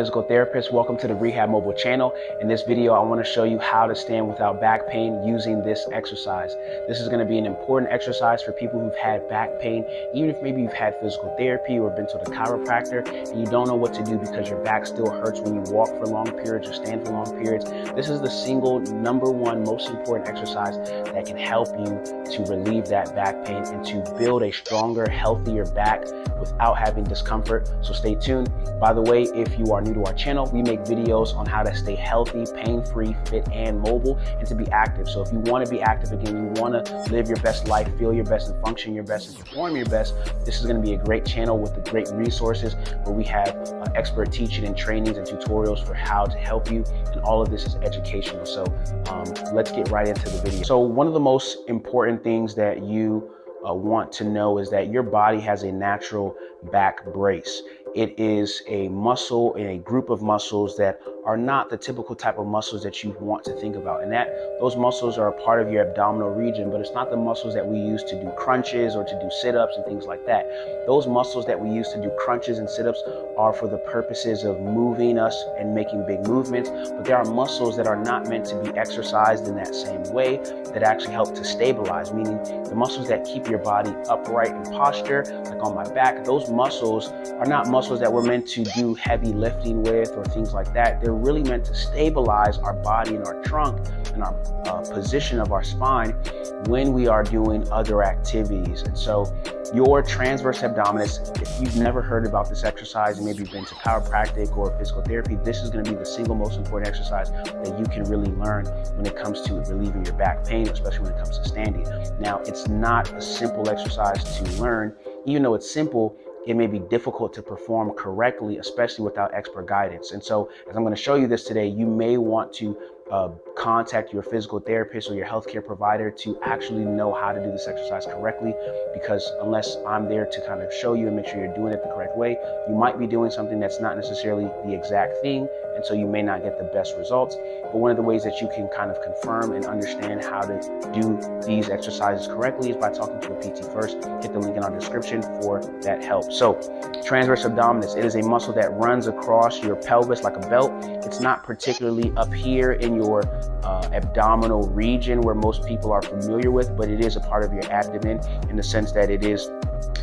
physical therapist. Welcome to the Rehab Mobile channel. In this video, I want to show you how to stand without back pain using this exercise. This is going to be an important exercise for people who've had back pain, even if maybe you've had physical therapy or been to the chiropractor and you don't know what to do because your back still hurts when you walk for long periods or stand for long periods. This is the single number one most important exercise that can help you to relieve that back pain and to build a stronger, healthier back without having discomfort. So stay tuned. By the way, if you are new to our channel, we make videos on how to stay healthy, pain-free, fit, and mobile, and to be active. So if you want to be active again, you want to live your best life, feel your best, and function your best, and perform your best, this is going to be a great channel with the great resources where we have expert teaching and trainings and tutorials for how to help you, and all of this is educational. So let's get right into the video. So one of the most important things that you want to know is that your body has a natural back brace. It is a muscle and a group of muscles that are not the typical type of muscles that you want to think about. And that those muscles are a part of your abdominal region, but it's not the muscles that we use to do crunches or to do sit-ups and things like that. Those muscles that we use to do crunches and sit-ups are for the purposes of moving us and making big movements. But there are muscles that are not meant to be exercised in that same way that actually help to stabilize, meaning the muscles that keep your body upright in posture, like on my back, those muscles are not muscles that we're meant to do heavy lifting with or things like that. They're really meant to stabilize our body and our trunk and our position of our spine when we are doing other activities. And so your transverse abdominis, if you've never heard about this exercise and maybe you've been to chiropractic or physical therapy, this is going to be the single most important exercise that you can really learn when it comes to relieving your back pain, especially when it comes to standing. Now, it's not a simple exercise to learn. Even though it's simple, it may be difficult to perform correctly, especially without expert guidance. And so as I'm going to show you this today, you may want to contact your physical therapist or your healthcare provider to actually know how to do this exercise correctly, because unless I'm there to kind of show you and make sure you're doing it the correct way, you might be doing something that's not necessarily the exact thing, and so you may not get the best results. But one of the ways that you can kind of confirm and understand how to do these exercises correctly is by talking to a PT first. Hit the link in our description for that help. So transverse abdominis, it is a muscle that runs across your pelvis like a belt. It's not particularly up here in your abdominal region where most people are familiar with, but it is a part of your abdomen in the sense that it is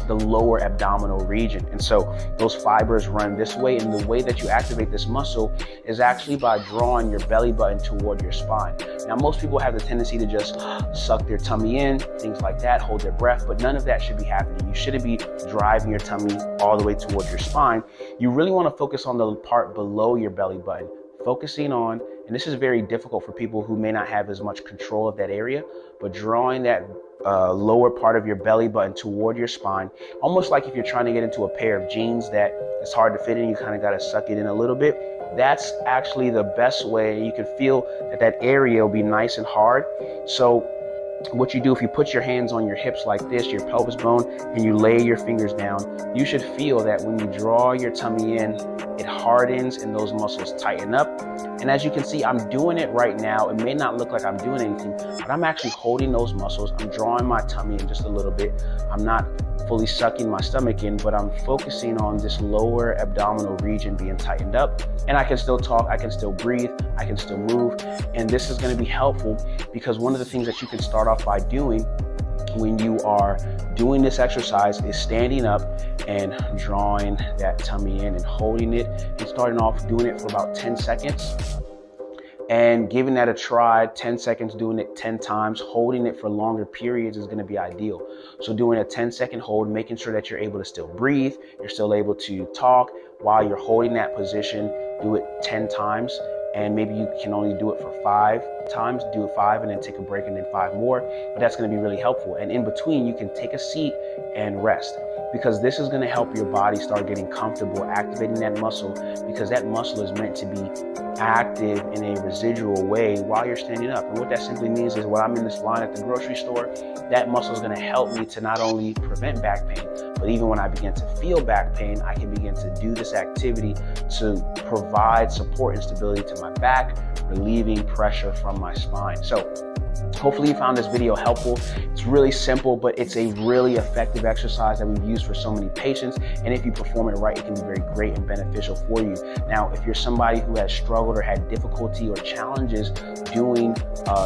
the lower abdominal region. And so those fibers run this way, and the way that you activate this muscle is actually by drawing your belly button toward your spine. Now, most people have the tendency to just suck their tummy in, things like that, hold their breath, but none of that should be happening. You shouldn't be driving your tummy all the way towards your spine. You really want to focus on the part below your belly button, focusing on, and this is very difficult for people who may not have as much control of that area, but drawing that lower part of your belly button toward your spine, almost like if you're trying to get into a pair of jeans that it's hard to fit in, you kind of got to suck it in a little bit. That's actually the best way. You can feel that that area will be nice and hard. So what you do, if you put your hands on your hips like this, your pelvis bone, and you lay your fingers down, you should feel that when you draw your tummy in, it hardens and those muscles tighten up. And as you can see, I'm doing it right now. It may not look like I'm doing anything, but I'm actually holding those muscles. I'm drawing my tummy in just a little bit. I'm not fully sucking my stomach in, but I'm focusing on this lower abdominal region being tightened up. And I can still talk, I can still breathe, I can still move. And this is going to be helpful because one of the things that you can start off by doing when you are doing this exercise is standing up and drawing that tummy in and holding it and starting off doing it for about 10 seconds. And giving that a try, 10 seconds, doing it 10 times, holding it for longer periods is going to be ideal. So doing a 10-second hold, making sure that you're able to still breathe, you're still able to talk while you're holding that position, do it 10 times. And maybe you can only do it for 5 times, do it 5 and then take a break and then 5 more. But that's going to be really helpful. And in between, you can take a seat and rest, because this is going to help your body start getting comfortable activating that muscle, because that muscle is meant to be active in a residual way while you're standing up. And what that simply means is when I'm in this line at the grocery store, that muscle is going to help me to not only prevent back pain, but even when I begin to feel back pain, I can begin to do this activity to provide support and stability to my back, relieving pressure from my spine. So Hopefully you found this video helpful. It's really simple, but it's a really effective exercise that we've used for so many patients. And if you perform it right, it can be very great and beneficial for you. Now, if you're somebody who has struggled or had difficulty or challenges doing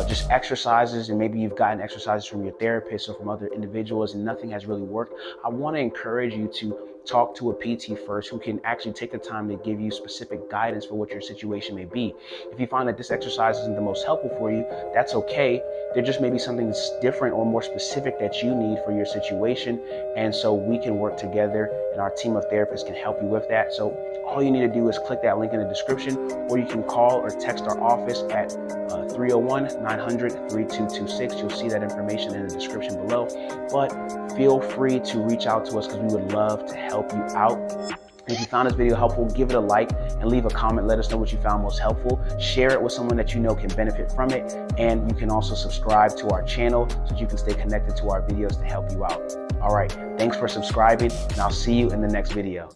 just exercises, and maybe you've gotten exercises from your therapist or from other individuals and nothing has really worked, I want to encourage you to talk to a PT first who can actually take the time to give you specific guidance for what your situation may be. If you find that this exercise isn't the most helpful for you, that's okay. There just may be something that's different or more specific that you need for your situation. And so we can work together and our team of therapists can help you with that. So all you need to do is click that link in the description, or you can call or text our office at 301-900-3226. You'll see that information in the description below. But feel free to reach out to us because we would love to help you out. If you found this video helpful, give it a like and leave a comment. Let us know what you found most helpful. Share it with someone that you know can benefit from it. And you can also subscribe to our channel so that you can stay connected to our videos to help you out. All right, thanks for subscribing, and I'll see you in the next video.